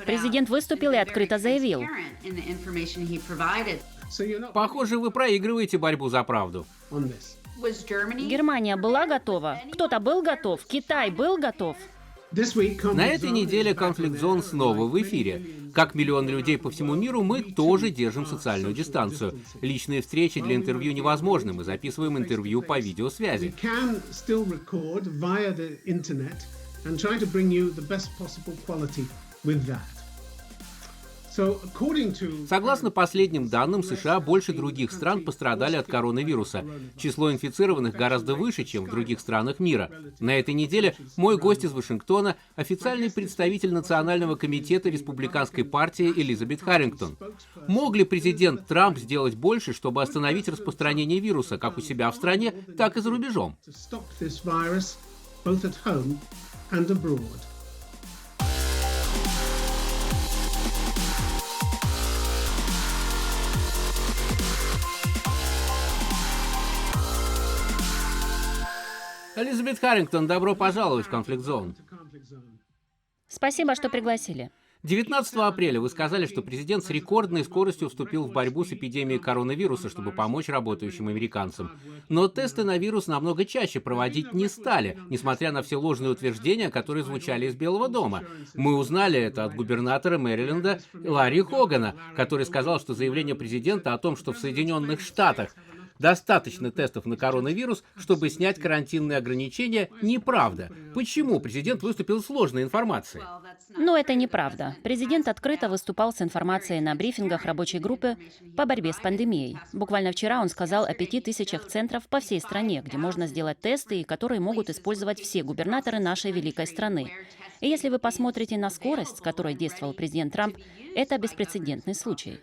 Президент выступил и открыто заявил: Похоже, вы проигрываете борьбу за правду. Германия была готова, кто-то был готов, Китай был готов. На этой неделе «Конфликт Зон» снова в эфире. Как миллионы людей по всему миру, мы тоже держим социальную дистанцию. Личные встречи для интервью невозможны, мы записываем интервью по видеосвязи. Согласно последним данным, США больше других стран пострадали от коронавируса. Число инфицированных гораздо выше, чем в других странах мира. На этой неделе мой гость из Вашингтона – официальный представитель Национального комитета Республиканской партии Элизабет Харрингтон. Мог ли президент Трамп сделать больше, чтобы остановить распространение вируса как у себя в стране, так и за рубежом? Элизабет Харрингтон, добро пожаловать в «Конфликт Зон». Спасибо, что пригласили. 19 апреля вы сказали, что президент с рекордной скоростью вступил в борьбу с эпидемией коронавируса, чтобы помочь работающим американцам. Но тесты на вирус намного чаще проводить не стали, несмотря на все ложные утверждения, которые звучали из Белого дома. Мы узнали это от губернатора Мэриленда Ларри Хогана, который сказал, что заявление президента о том, что в Соединенных Штатах достаточно тестов на коронавирус, чтобы снять карантинные ограничения, неправда. Почему президент выступил с ложной информацией? Но это неправда. Президент открыто выступал с информацией на брифингах рабочей группы по борьбе с пандемией. Буквально вчера он сказал о 5000 центров по всей стране, где можно сделать тесты и которые могут использовать все губернаторы нашей великой страны. И если вы посмотрите на скорость, с которой действовал президент Трамп, это беспрецедентный случай.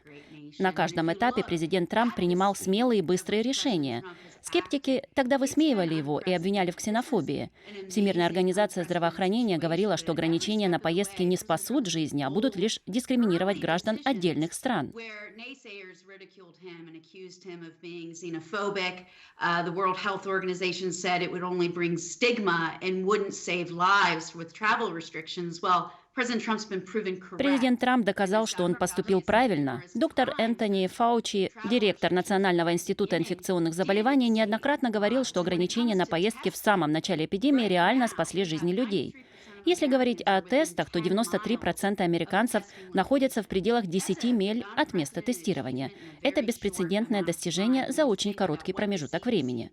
На каждом этапе президент Трамп принимал смелые и быстрые решения. Скептики тогда высмеивали его и обвиняли в ксенофобии. Всемирная организация здравоохранения говорила, что ограничения на поездки не спасут жизни, а будут лишь дискриминировать граждан отдельных стран. Президент Трамп доказал, что он поступил правильно. Доктор Энтони Фаучи, директор Национального института инфекционных заболеваний, неоднократно говорил, что ограничения на поездки в самом начале эпидемии реально спасли жизни людей. Если говорить о тестах, то 93% американцев находятся в пределах 10 миль от места тестирования. Это беспрецедентное достижение за очень короткий промежуток времени.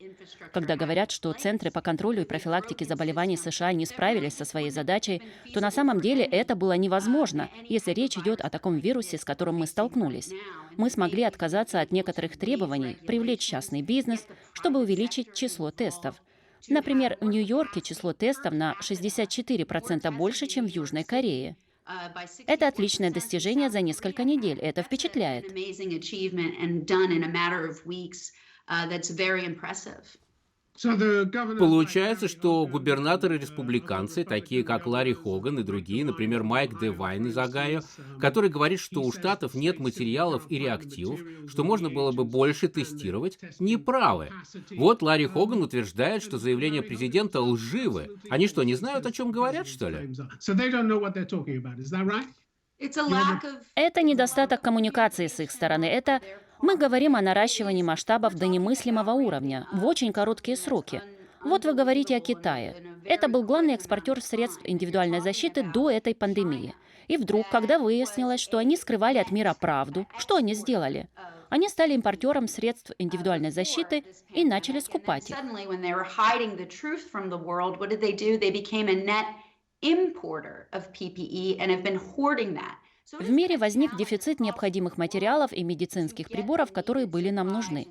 Когда говорят, что центры по контролю и профилактике заболеваний США не справились со своей задачей, то на самом деле это было невозможно, если речь идет о таком вирусе, с которым мы столкнулись. Мы смогли отказаться от некоторых требований, привлечь частный бизнес, чтобы увеличить число тестов. Например, в Нью-Йорке число тестов на 64% больше, чем в Южной Корее. Это отличное достижение за несколько недель. Это впечатляет. Получается, что губернаторы-республиканцы, такие как Ларри Хоган и другие, например, Майк Девайн из Огайо, который говорит, что у штатов нет материалов и реактивов, что можно было бы больше тестировать, неправы. Вот Ларри Хоган утверждает, что заявления президента лживы. Они что, не знают, о чем говорят, что ли? Это недостаток коммуникации с их стороны. Мы говорим о наращивании масштабов до немыслимого уровня в очень короткие сроки. Вот вы говорите о Китае. Это был главный экспортер средств индивидуальной защиты до этой пандемии. И вдруг, когда выяснилось, что они скрывали от мира правду, что они сделали? Они стали импортером средств индивидуальной защиты и начали скупать их. В мире возник дефицит необходимых материалов и медицинских приборов, которые были нам нужны.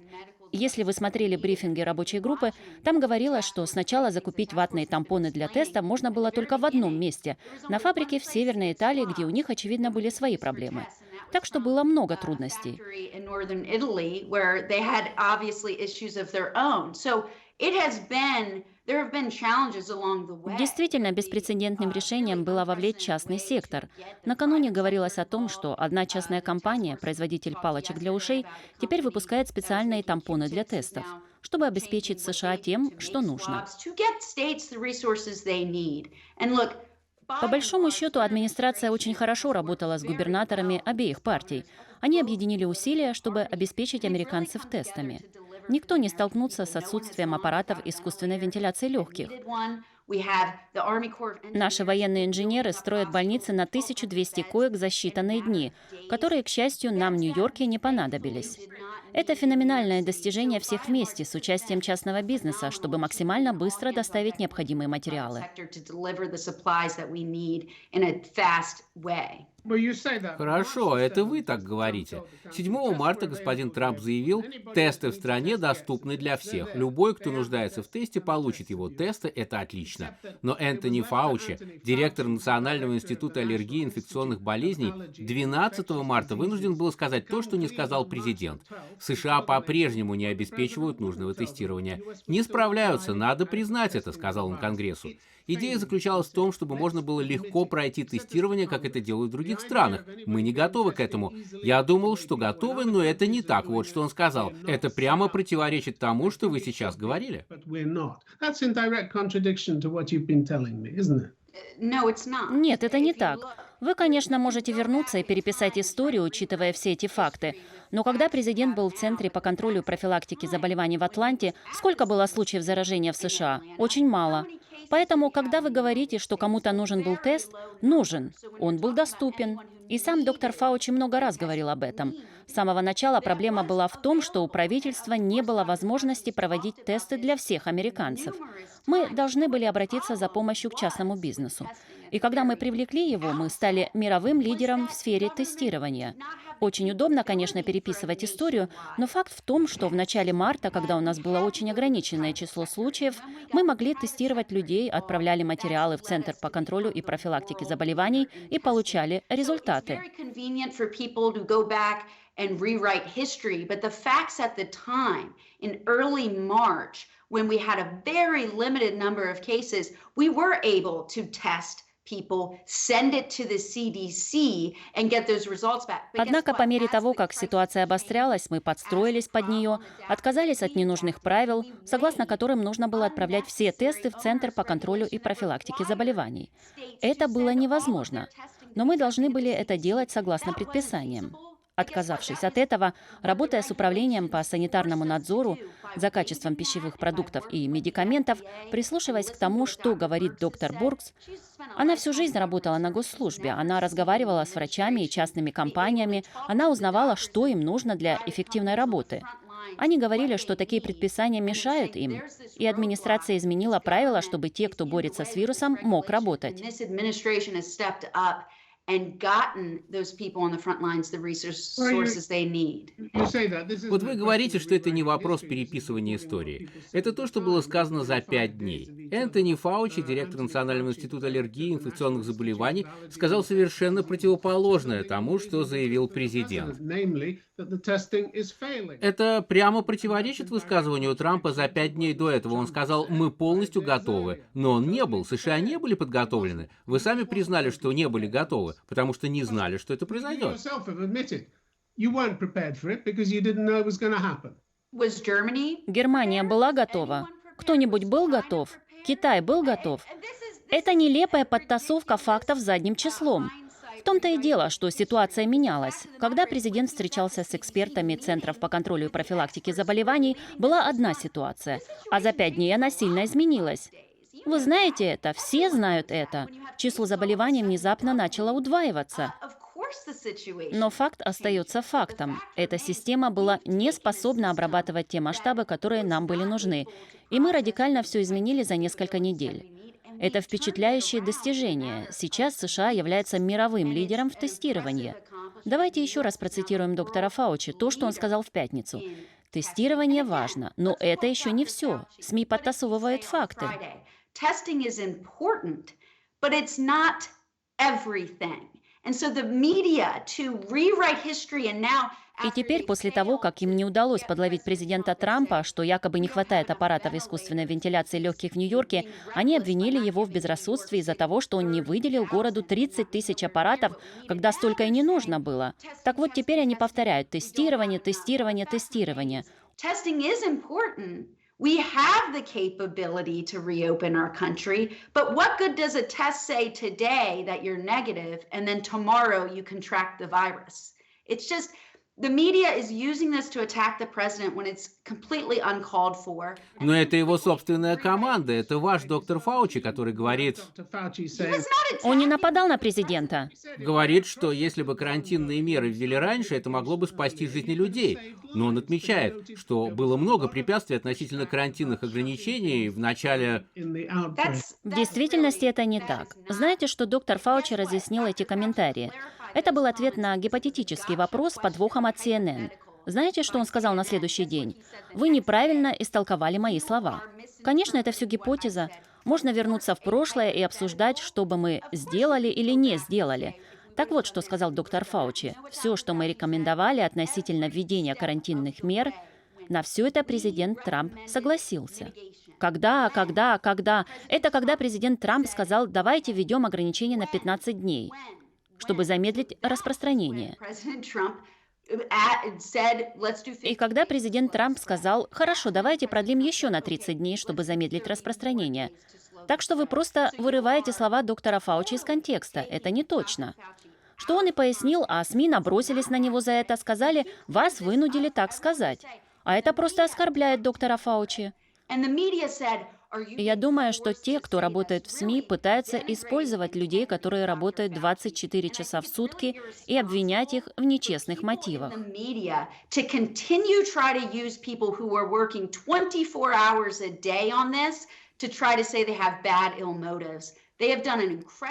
Если вы смотрели брифинги рабочей группы, там говорилось, что сначала закупить ватные тампоны для теста можно было только в одном месте – на фабрике в Северной Италии, где у них, очевидно, были свои проблемы. Так что было много трудностей. Действительно, беспрецедентным решением было вовлечь частный сектор. Накануне говорилось о том, что одна частная компания, производитель палочек для ушей, теперь выпускает специальные тампоны для тестов, чтобы обеспечить США тем, что нужно. По большому счету, администрация очень хорошо работала с губернаторами обеих партий. Они объединили усилия, чтобы обеспечить американцев тестами. Никто не столкнется с отсутствием аппаратов искусственной вентиляции легких. Наши военные инженеры строят больницы на 1200 коек за считанные дни, которые, к счастью, нам в Нью-Йорке не понадобились. Это феноменальное достижение всех вместе с участием частного бизнеса, чтобы максимально быстро доставить необходимые материалы. Хорошо, это вы так говорите. 7 марта господин Трамп заявил, тесты в стране доступны для всех. Любой, кто нуждается в тесте, получит его. Тесты – это отлично. Но Энтони Фаучи, директор Национального института аллергии и инфекционных болезней, 12 марта вынужден был сказать то, что не сказал президент. США по-прежнему не обеспечивают нужного тестирования. Не справляются, надо признать это, сказал он Конгрессу. Идея заключалась в том, чтобы можно было легко пройти тестирование, как это делают в других странах. Мы не готовы к этому. Я думал, что готовы, но это не так. Вот что он сказал. Это прямо противоречит тому, что вы сейчас говорили. Нет, это не так. Вы, конечно, можете вернуться и переписать историю, учитывая все эти факты. Но когда президент был в Центре по контролю и профилактике заболеваний в Атланте, сколько было случаев заражения в США? Очень мало. Поэтому, когда вы говорите, что кому-то нужен был тест, нужен. Он был доступен. И сам доктор Фаучи много раз говорил об этом. С самого начала проблема была в том, что у правительства не было возможности проводить тесты для всех американцев. Мы должны были обратиться за помощью к частному бизнесу. И когда мы привлекли его, мы стали мировым лидером в сфере тестирования. Очень удобно, конечно, переписывать историю, но факт в том, что в начале марта, когда у нас было очень ограниченное число случаев, мы могли тестировать людей, отправляли материалы в Центр по контролю и профилактике заболеваний и получали результаты. When we had a very limited number of cases, we were able to test people, send it to the CDC and get those results back. Однако по мере того, как ситуация обострялась, мы подстроились под нее, отказались от ненужных правил, согласно которым нужно было отправлять все тесты в Центр по контролю и профилактике заболеваний. Это было невозможно, но мы должны были это делать согласно предписаниям. Отказавшись от этого, работая с управлением по санитарному надзору за качеством пищевых продуктов и медикаментов, прислушиваясь к тому, что говорит доктор Буркс, она всю жизнь работала на госслужбе, она разговаривала с врачами и частными компаниями, она узнавала, что им нужно для эффективной работы. Они говорили, что такие предписания мешают им, и администрация изменила правила, чтобы те, кто борется с вирусом, мог работать. Вот вы говорите, что это не вопрос переписывания истории. Это то, что было сказано за 5 дней. Энтони Фаучи, директор Национального института аллергии и инфекционных заболеваний, сказал совершенно противоположное тому, что заявил президент. Это прямо противоречит высказыванию Трампа за 5 дней до этого. Он сказал, мы полностью готовы. Но он не был. США не были подготовлены. Вы сами признали, что не были готовы, потому что не знали, что это произойдет. Германия была готова. Кто-нибудь был готов? Китай был готов? Это нелепая подтасовка фактов задним числом. В том-то и дело, что ситуация менялась. Когда президент встречался с экспертами Центров по контролю и профилактике заболеваний, была одна ситуация, а за 5 дней она сильно изменилась. Вы знаете это, все знают это. Число заболеваний внезапно начало удваиваться. Но факт остается фактом. Эта система была не способна обрабатывать те масштабы, которые нам были нужны. И мы радикально все изменили за несколько недель. Это впечатляющее достижение. Сейчас США является мировым лидером в тестировании. Давайте еще раз процитируем доктора Фаучи, то, что он сказал в пятницу. Тестирование важно, но это еще не все. СМИ подтасовывают факты. И теперь, после того, как им не удалось подловить президента Трампа, что якобы не хватает аппаратов искусственной вентиляции легких в Нью-Йорке, они обвинили его в безрассудстве из-за того, что он не выделил городу 30 тысяч аппаратов, когда столько и не нужно было. Так вот, теперь они повторяют тестирование, тестирование, тестирование. We have the capability to reopen our country, but what good does a test say today that you're negative and then tomorrow you contract the virus? It's just the media is using this to attack the president when it's completely uncalled for. Но это его собственная команда, это ваш доктор Фаучи, который говорит, Он не нападал на президента. что если бы карантинные меры ввели раньше, это могло бы спасти жизни людей. Но он отмечает, что было много препятствий относительно карантинных ограничений в начале... В действительности это не так. Знаете, что доктор Фаучи разъяснил эти комментарии? Это был ответ на гипотетический вопрос с подвохом от CNN. Знаете, что он сказал на следующий день? Вы неправильно истолковали мои слова. Конечно, это все гипотеза. Можно вернуться в прошлое и обсуждать, что бы мы сделали или не сделали. Так вот, что сказал доктор Фаучи. Все, что мы рекомендовали относительно введения карантинных мер, на все это президент Трамп согласился. Когда? Это когда президент Трамп сказал, давайте введем ограничения на 15 дней, чтобы замедлить распространение. И когда президент Трамп сказал, хорошо, давайте продлим еще на 30 дней, чтобы замедлить распространение. Так что вы просто вырываете слова доктора Фаучи из контекста. Это не точно. Что он и пояснил, а СМИ набросились на него за это, сказали, вас вынудили так сказать. А это просто оскорбляет доктора Фаучи. И я думаю, что те, кто работает в СМИ, пытаются использовать людей, которые работают 24 часа в сутки, и обвинять их в нечестных мотивах.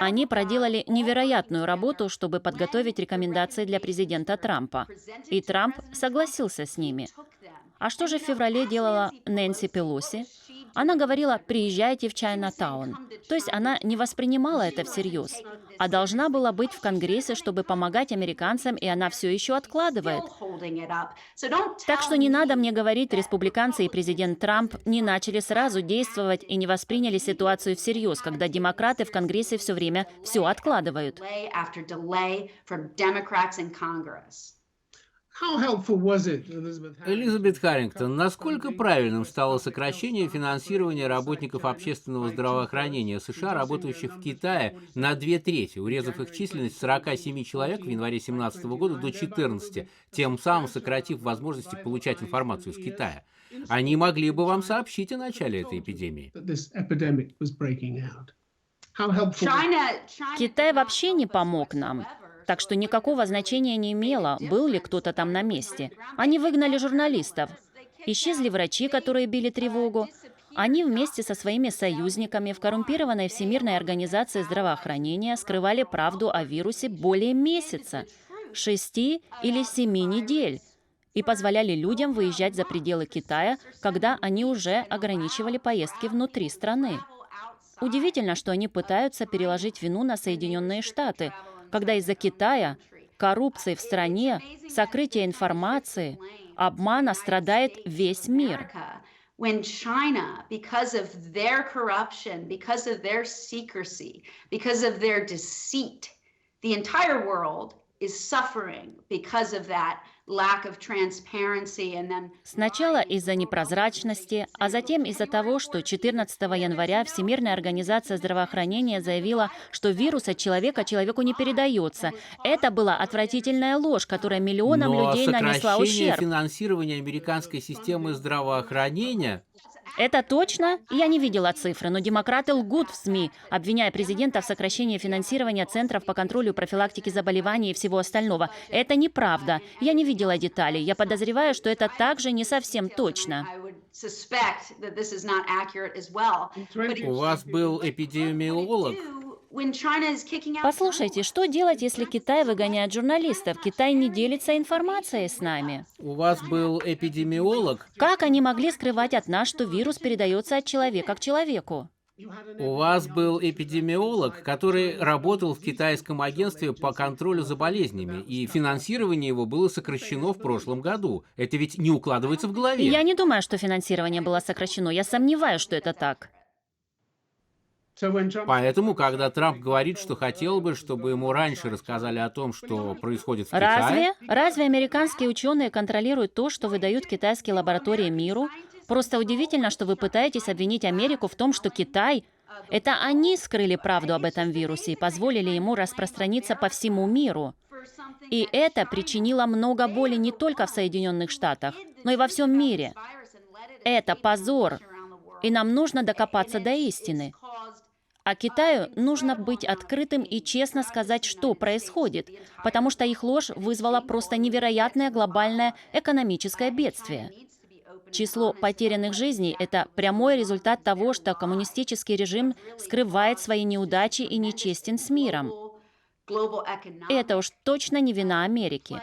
Они проделали невероятную работу, чтобы подготовить рекомендации для президента Трампа. И Трамп согласился с ними. А что же в феврале делала Нэнси Пелоси? Она говорила, приезжайте в Чайнатаун. То есть она не воспринимала это всерьез, а должна была быть в Конгрессе, чтобы помогать американцам, и она все еще откладывает. Так что не надо мне говорить, республиканцы и президент Трамп не начали сразу действовать и не восприняли ситуацию всерьез, когда демократы в Конгрессе все время все откладывают. Элизабет Харрингтон, насколько правильным стало сокращение финансирования работников общественного здравоохранения США, работающих в Китае, на 2/3, урезав их численность с 47 человек в январе 2017 года до 14, тем самым сократив возможности получать информацию из Китая? Они могли бы вам сообщить о начале этой эпидемии. Китай вообще не помог нам. Так что никакого значения не имело, был ли кто-то там на месте. Они выгнали журналистов. Исчезли врачи, которые били тревогу. Они вместе со своими союзниками в коррумпированной Всемирной организации здравоохранения скрывали правду о вирусе более месяца, 6 или 7 недель, и позволяли людям выезжать за пределы Китая, когда они уже ограничивали поездки внутри страны. Удивительно, что они пытаются переложить вину на Соединенные Штаты, когда из-за Китая, коррупции в стране, сокрытия информации, обмана страдает весь мир. Сначала из-за непрозрачности, а затем из-за того, что 14 января Всемирная организация здравоохранения заявила, что вирус от человека человеку не передается. Это была отвратительная ложь, которая миллионам людей нанесла ущерб. Сокращение финансирования американской системы здравоохранения... Это точно? Я не видела цифры, но демократы лгут в СМИ, обвиняя президента в сокращении финансирования центров по контролю и профилактике заболеваний и всего остального. Это неправда. Я не видела деталей. Я подозреваю, что это также не совсем точно. У вас был эпидемиолог. Послушайте, что делать, если Китай выгоняет журналистов? Китай не делится информацией с нами. У вас был эпидемиолог. Как они могли скрывать от нас, что вирус передается от человека к человеку? У вас был эпидемиолог, который работал в китайском агентстве по контролю за болезнями, и финансирование его было сокращено в прошлом году. Это ведь не укладывается в голове. Я не думаю, что финансирование было сокращено. Я сомневаюсь, что это так. Поэтому, когда Трамп говорит, что хотел бы, чтобы ему раньше рассказали о том, что происходит в Китае... Разве американские ученые контролируют то, что выдают китайские лаборатории миру? Просто удивительно, что вы пытаетесь обвинить Америку в том, что Китай — это они скрыли правду об этом вирусе и позволили ему распространиться по всему миру. И это причинило много боли не только в Соединенных Штатах, но и во всем мире. Это позор, и нам нужно докопаться до истины. А Китаю нужно быть открытым и честно сказать, что происходит, потому что их ложь вызвала просто невероятное глобальное экономическое бедствие. Число потерянных жизней – это прямой результат того, что коммунистический режим скрывает свои неудачи и нечестен с миром. И это уж точно не вина Америки.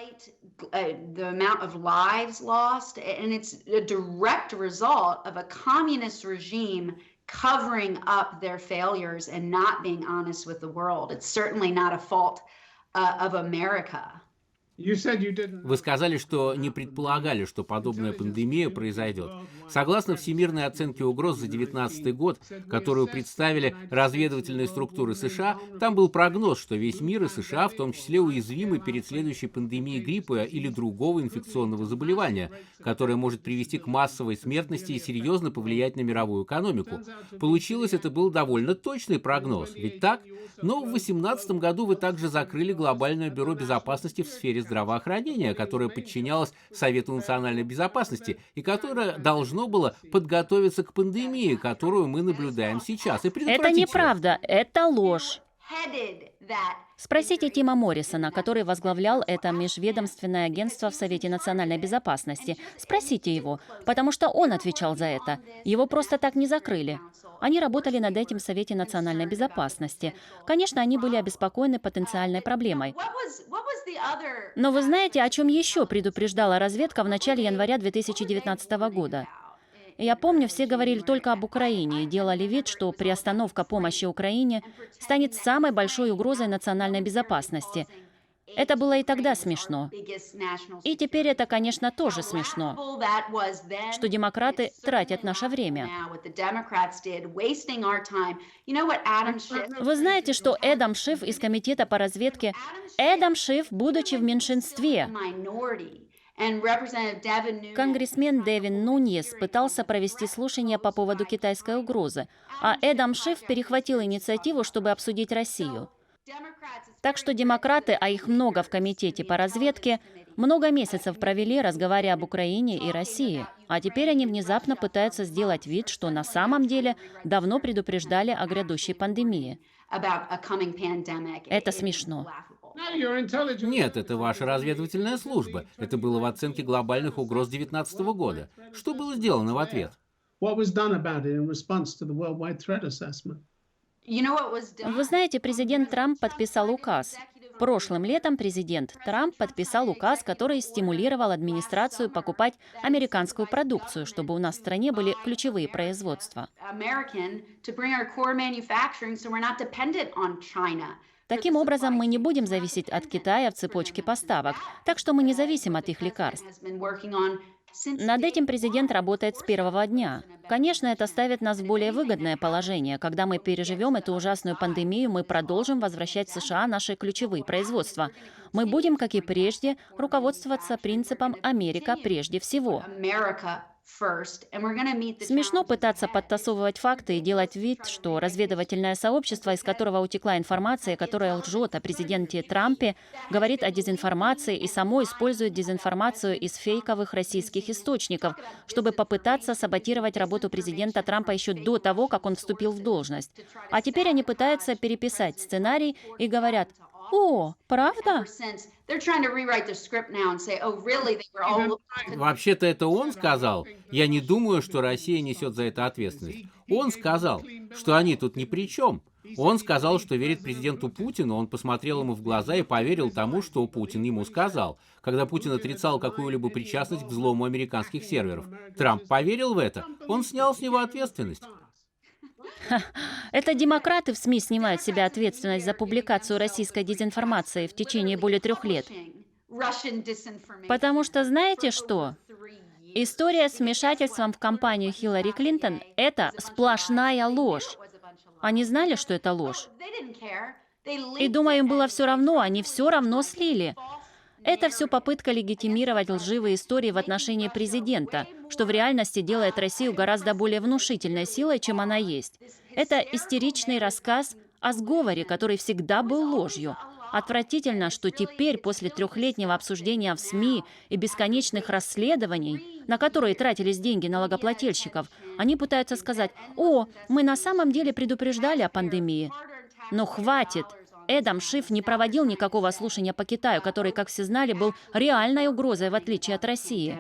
Covering up their failures and not being honest with the world. It's certainly not a fault of America. Вы сказали, что не предполагали, что подобная пандемия произойдет. Согласно всемирной оценке угроз за 2019 год, которую представили разведывательные структуры США, там был прогноз, что весь мир и США в том числе уязвимы перед следующей пандемией гриппа или другого инфекционного заболевания, которое может привести к массовой смертности и серьезно повлиять на мировую экономику. Получилось, это был довольно точный прогноз, ведь так? Но в 2018 году вы также закрыли Глобальное бюро безопасности в сфере здравоохранения, которое подчинялось Совету национальной безопасности и которое должно было подготовиться к пандемии, которую мы наблюдаем сейчас, и предотвратить Это её. неправда, это ложь. Спросите Тима Моррисона, который возглавлял это межведомственное агентство в Совете национальной безопасности. Спросите его, потому что он отвечал за это. Его просто так не закрыли. Они работали над этим в Совете национальной безопасности. Конечно, они были обеспокоены потенциальной проблемой. Но вы знаете, о чем еще предупреждала разведка в начале января 2019 года? Я помню, все говорили только об Украине и делали вид, что приостановка помощи Украине станет самой большой угрозой национальной безопасности. Это было и тогда смешно. И теперь это, конечно, тоже смешно, что демократы тратят наше время. Вы знаете, что Эдам Шиф из комитета по разведке, Эдам Шиф, будучи в меньшинстве, конгрессмен Дэвин Нуньес пытался провести слушание по поводу китайской угрозы, а Эдам Шиф перехватил инициативу, чтобы обсудить Россию. Так что демократы, а их много в комитете по разведке, много месяцев провели, разговаривая об Украине и России. А теперь они внезапно пытаются сделать вид, что на самом деле давно предупреждали о грядущей пандемии. Это смешно. Нет, это ваша разведывательная служба. Это было в оценке глобальных угроз 2019 года. Что было сделано в ответ? Вы знаете, президент Трамп подписал указ. Прошлым летом президент Трамп подписал указ, который стимулировал администрацию покупать американскую продукцию, чтобы у нас в стране были ключевые производства. Таким образом, мы не будем зависеть от Китая в цепочке поставок, так что мы не зависим от их лекарств. Над этим президент работает с первого дня. Конечно, это ставит нас в более выгодное положение. Когда мы переживем эту ужасную пандемию, мы продолжим возвращать в США наши ключевые производства. Мы будем, как и прежде, руководствоваться принципом «Америка прежде всего». Смешно пытаться подтасовывать факты и делать вид, что разведывательное сообщество, из которого утекла информация, которая лжет о президенте Трампе, говорит о дезинформации и само использует дезинформацию из фейковых российских источников, чтобы попытаться саботировать работу президента Трампа еще до того, как он вступил в должность. А теперь они пытаются переписать сценарий и говорят: «О, правда?» Вообще-то это он сказал. Я не думаю, что Россия несет за это ответственность. Он сказал, что они тут ни при чем. Он сказал, что верит президенту Путину, он посмотрел ему в глаза и поверил тому, что Путин ему сказал, когда Путин отрицал какую-либо причастность к взлому американских серверов. Трамп поверил в это, он снял с него ответственность. Это демократы в СМИ снимают с себя ответственность за публикацию российской дезинформации в течение более 3 лет. Потому что знаете что? История с вмешательством в кампанию Хиллари Клинтон – это сплошная ложь. Они знали, что это ложь. И думаю, им было все равно, они все равно слили. Это все попытка легитимировать лживые истории в отношении президента, что в реальности делает Россию гораздо более внушительной силой, чем она есть. Это истеричный рассказ о сговоре, который всегда был ложью. Отвратительно, что теперь, после трехлетнего обсуждения в СМИ и бесконечных расследований, на которые тратились деньги налогоплательщиков, они пытаются сказать: «О, мы на самом деле предупреждали о пандемии». Но хватит! Эдам Шиф не проводил никакого слушания по Китаю, который, как все знали, был реальной угрозой, в отличие от России.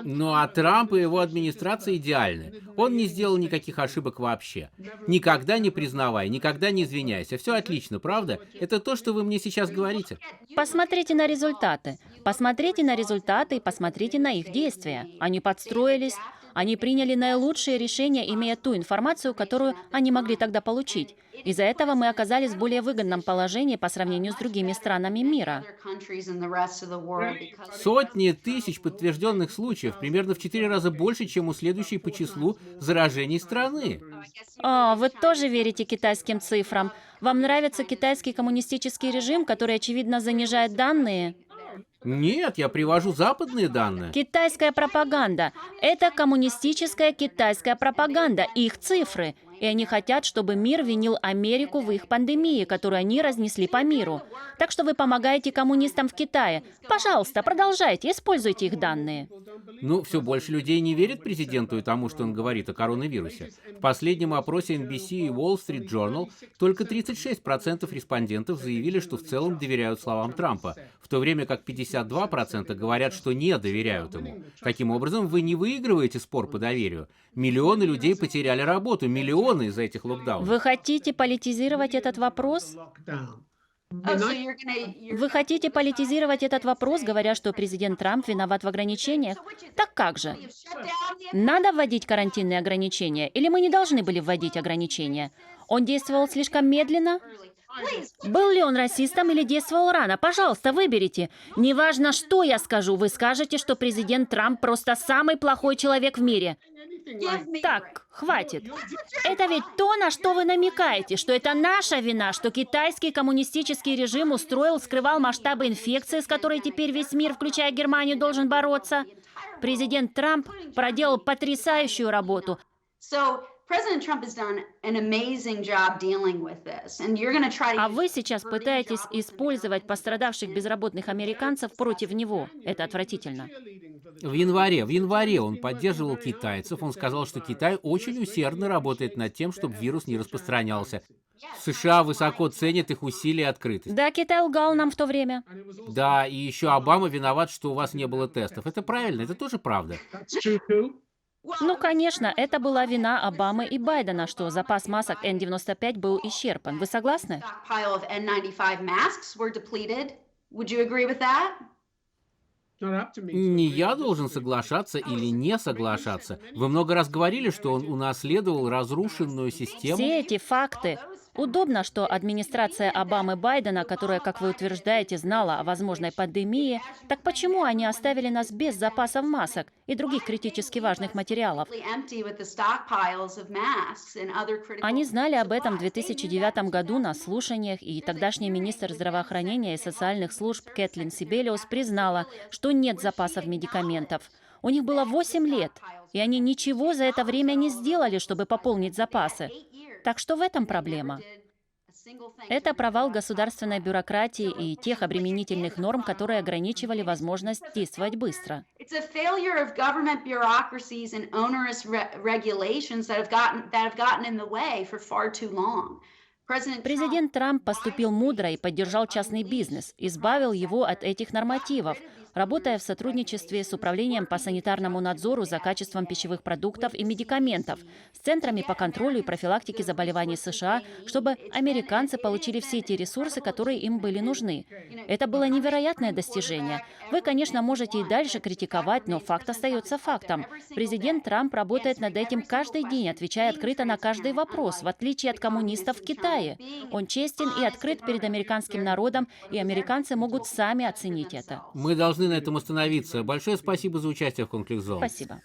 Ну а Трамп и его администрация идеальны. Он не сделал никаких ошибок вообще. Никогда не признавай, никогда не извиняйся. Все отлично, правда? Это то, что вы мне сейчас говорите. Посмотрите на результаты. Посмотрите на результаты и посмотрите на их действия. Они подстроились, они приняли наилучшие решения, имея ту информацию, которую они могли тогда получить. Из-за этого мы оказались в более выгодном положении по сравнению с другими странами мира. Сотни тысяч подтвержденных случаев, примерно в 4 раза больше, чем у следующей по числу заражений страны. Вы тоже верите китайским цифрам? Вам нравится китайский коммунистический режим, который, очевидно, занижает данные? Нет, я привожу западные данные. Китайская пропаганда. Это коммунистическая китайская пропаганда, их цифры. И они хотят, чтобы мир винил Америку в их пандемии, которую они разнесли по миру. Так что вы помогаете коммунистам в Китае. Пожалуйста, продолжайте, используйте их данные. Ну, все больше людей не верят президенту и тому, что он говорит о коронавирусе. В последнем опросе NBC и Wall Street Journal только 36% респондентов заявили, что в целом доверяют словам Трампа, в то время как 52% говорят, что не доверяют ему. Таким образом, вы не выигрываете спор по доверию. Миллионы людей потеряли работу, миллионы из-за этих локдаунов. Вы хотите политизировать этот вопрос? Вы хотите политизировать этот вопрос, говоря, что президент Трамп виноват в ограничениях? Так как же? Надо вводить карантинные ограничения, или мы не должны были вводить ограничения? Он действовал слишком медленно? Был ли он расистом или действовал рано? Пожалуйста, выберите. Неважно, что я скажу, вы скажете, что президент Трамп просто самый плохой человек в мире. Так, хватит. Это ведь то, на что вы намекаете, что это наша вина, что китайский коммунистический режим скрывал масштабы инфекции, с которой теперь весь мир, включая Германию, должен бороться. Президент Трамп проделал потрясающую работу. А вы сейчас пытаетесь использовать пострадавших безработных американцев против него. Это отвратительно. В январе он поддерживал китайцев. Он сказал, что Китай очень усердно работает над тем, чтобы вирус не распространялся. США высоко ценят их усилия и открытость. Да, Китай лгал нам в то время. Да, и еще Обама виноват, что у вас не было тестов. Это правильно, это тоже правда. Ну, конечно, это была вина Обамы и Байдена, что запас масок N95 был исчерпан. Вы согласны? Не я должен соглашаться или не соглашаться. Вы много раз говорили, что он унаследовал разрушенную систему. Все эти факты. Удобно, что администрация Обамы-Байдена, которая, как вы утверждаете, знала о возможной пандемии, так почему они оставили нас без запасов масок и других критически важных материалов? Они знали об этом в 2009 году на слушаниях, и тогдашний министр здравоохранения и социальных служб Кэтлин Сибелиус признала, что нет запасов медикаментов. У них было 8 лет, и они ничего за это время не сделали, чтобы пополнить запасы. Так что в этом проблема. Это провал государственной бюрократии и тех обременительных норм, которые ограничивали возможность действовать быстро. Президент Трамп поступил мудро и поддержал частный бизнес, избавил его от этих нормативов, работая в сотрудничестве с Управлением по санитарному надзору за качеством пищевых продуктов и медикаментов, с Центрами по контролю и профилактике заболеваний США, чтобы американцы получили все те ресурсы, которые им были нужны. Это было невероятное достижение. Вы, конечно, можете и дальше критиковать, но факт остается фактом. Президент Трамп работает над этим каждый день, отвечая открыто на каждый вопрос, в отличие от коммунистов в Китае. Он честен и открыт перед американским народом, и американцы могут сами оценить это. Мы должны на этом остановиться. Большое спасибо за участие в Конфликт Зон. Спасибо.